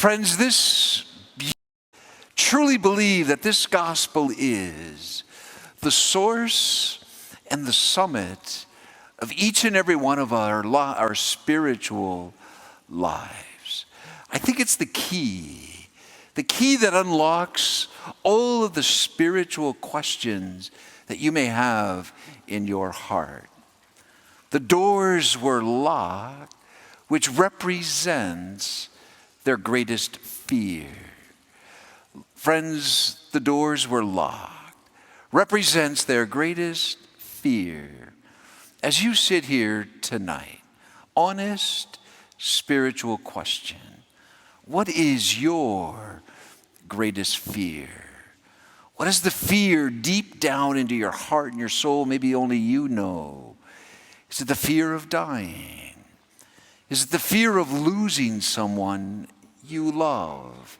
Friends, truly believe that this gospel is the source and the summit of each and every one of our spiritual lives. I think it's the key that unlocks all of the spiritual questions that you may have in your heart. The doors were locked, which represents their greatest fear. Friends, the doors were locked, represents their greatest fear. As you sit here tonight, honest spiritual question: what is your greatest fear? What is the fear deep down into your heart and your soul, maybe only you know? Is it the fear of dying? Is it the fear of losing someone you love?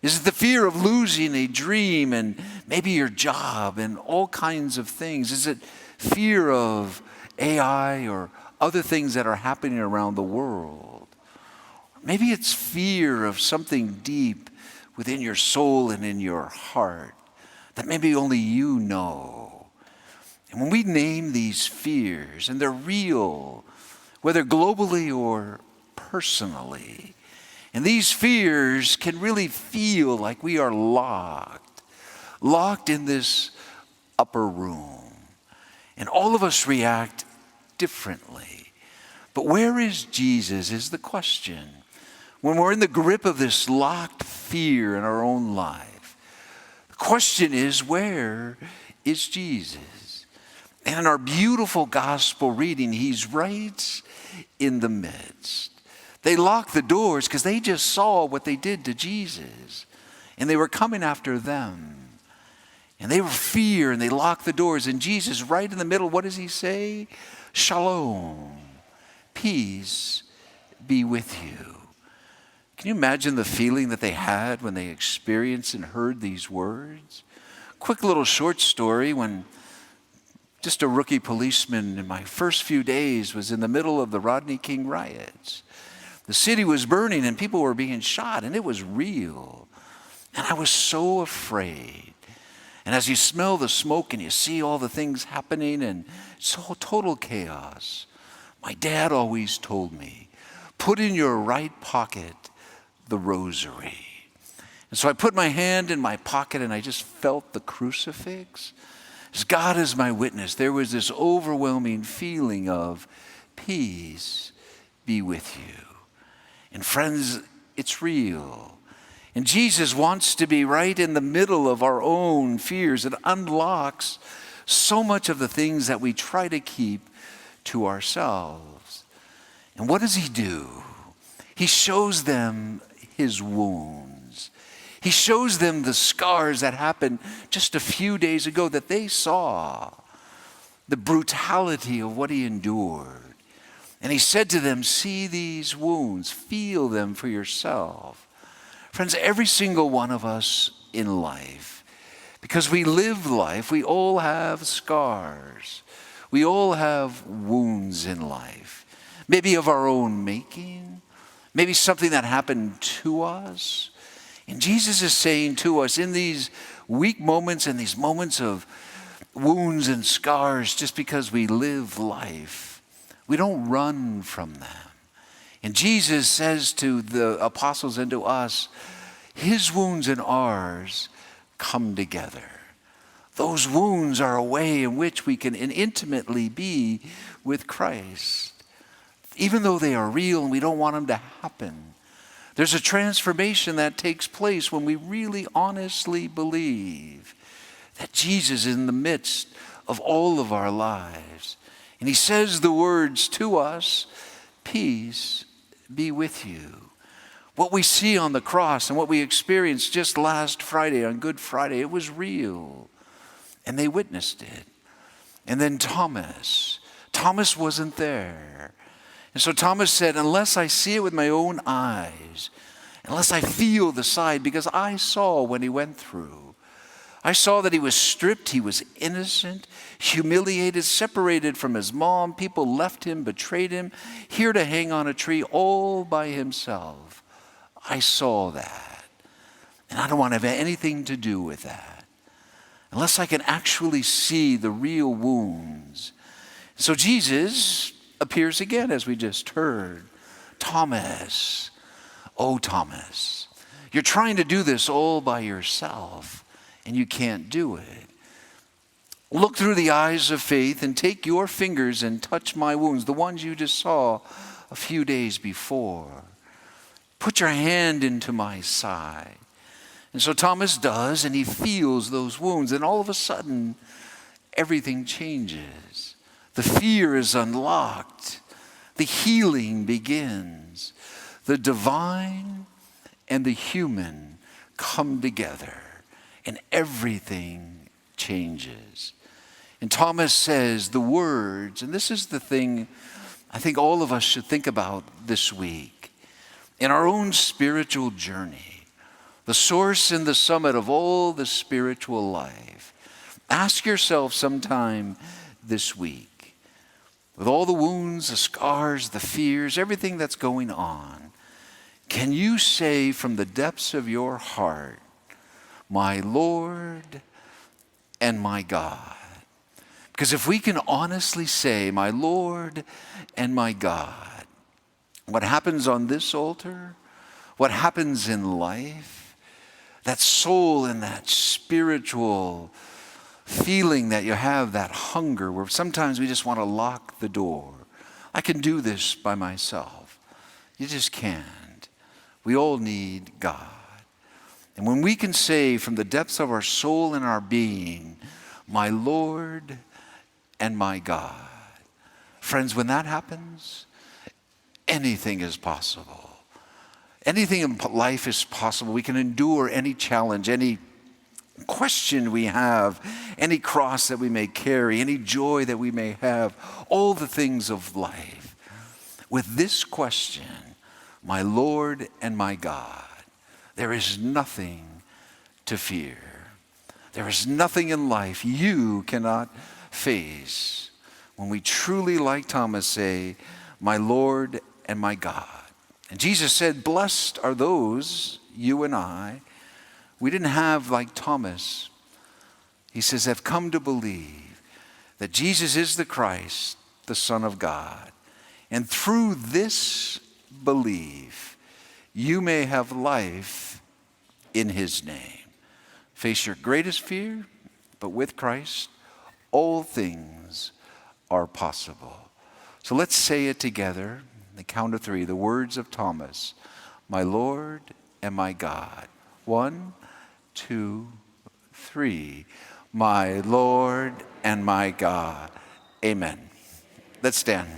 Is it the fear of losing a dream and maybe your job and all kinds of things? Is it fear of AI or other things that are happening around the world? Maybe it's fear of something deep within your soul and in your heart that maybe only you know. And when we name these fears, and they're real, whether globally or personally, and these fears can really feel like we are locked in this upper room. And all of us react differently. But where is Jesus is the question. When we're in the grip of this locked fear in our own life, the question is, where is Jesus? And in our beautiful gospel reading, he's right in the midst. They locked the doors because they just saw what they did to Jesus. And they were coming after them. And they were fear, and they locked the doors. And Jesus, right in the middle, what does he say? Shalom, peace be with you. Can you imagine the feeling that they had when they experienced and heard these words? Quick little short story. When just a rookie policeman in my first few days was in the middle of the Rodney King riots. The city was burning and people were being shot, and it was real. And I was so afraid. And as you smell the smoke and you see all the things happening and it's all total chaos, my dad always told me, put in your right pocket the rosary. And so I put my hand in my pocket and I just felt the crucifix. As God is my witness, there was this overwhelming feeling of peace be with you. And friends, it's real. And Jesus wants to be right in the middle of our own fears. It unlocks so much of the things that we try to keep to ourselves. And what does he do? He shows them his wounds. He shows them the scars that happened just a few days ago that they saw. The brutality of what he endured. And he said to them, see these wounds, feel them for yourself. Friends, every single one of us in life, because we live life, we all have scars. We all have wounds in life. Maybe of our own making. Maybe something that happened to us. And Jesus is saying to us in these weak moments and these moments of wounds and scars, just because we live life, we don't run from them. And Jesus says to the apostles and to us, his wounds and ours come together. Those wounds are a way in which we can intimately be with Christ. Even though they are real and we don't want them to happen, there's a transformation that takes place when we really honestly believe that Jesus is in the midst of all of our lives. And he says the words to us, peace be with you. What we see on the cross and what we experienced just last Friday, on Good Friday, it was real. And they witnessed it. And then Thomas wasn't there. And so Thomas said, unless I see it with my own eyes, unless I feel the side, because I saw when he went through. I saw that he was stripped, he was innocent, humiliated, separated from his mom. People left him, betrayed him, here to hang on a tree all by himself. I saw that. And I don't want to have anything to do with that unless I can actually see the real wounds. So Jesus appears again, as we just heard. Thomas, oh Thomas, you're trying to do this all by yourself, and you can't do it. Look through the eyes of faith and take your fingers and touch my wounds, the ones you just saw a few days before. Put your hand into my side. And so Thomas does, and he feels those wounds, and all of a sudden, everything changes. The fear is unlocked. The healing begins. The divine and the human come together, and everything changes. And Thomas says the words, and this is the thing I think all of us should think about this week. In our own spiritual journey, the source and the summit of all the spiritual life, ask yourself sometime this week, with all the wounds, the scars, the fears, everything that's going on, can you say from the depths of your heart, my Lord and my God? Because if we can honestly say, my Lord and my God, what happens on this altar, what happens in life, that soul and that spiritual feeling that you have, that hunger, where sometimes we just want to lock the door. I can do this by myself. You just can't. We all need God. And when we can say from the depths of our soul and our being, my Lord and my God, friends, when that happens, anything is possible. Anything in life is possible. We can endure any challenge, any question we have, any cross that we may carry, any joy that we may have, all the things of life. With this question, my Lord and my God, there is nothing to fear. There is nothing in life you cannot face when we truly, like Thomas, say, my Lord and my God. And Jesus said, blessed are those, you and I, we didn't have like Thomas. He says, have come to believe that Jesus is the Christ, the Son of God. And through this belief, you may have life in his name. Face your greatest fear, but with Christ, all things are possible. So let's say it together, the count of three, the words of Thomas, my Lord and my God. 1, 2, 3. My Lord and my God. Amen. Let's stand.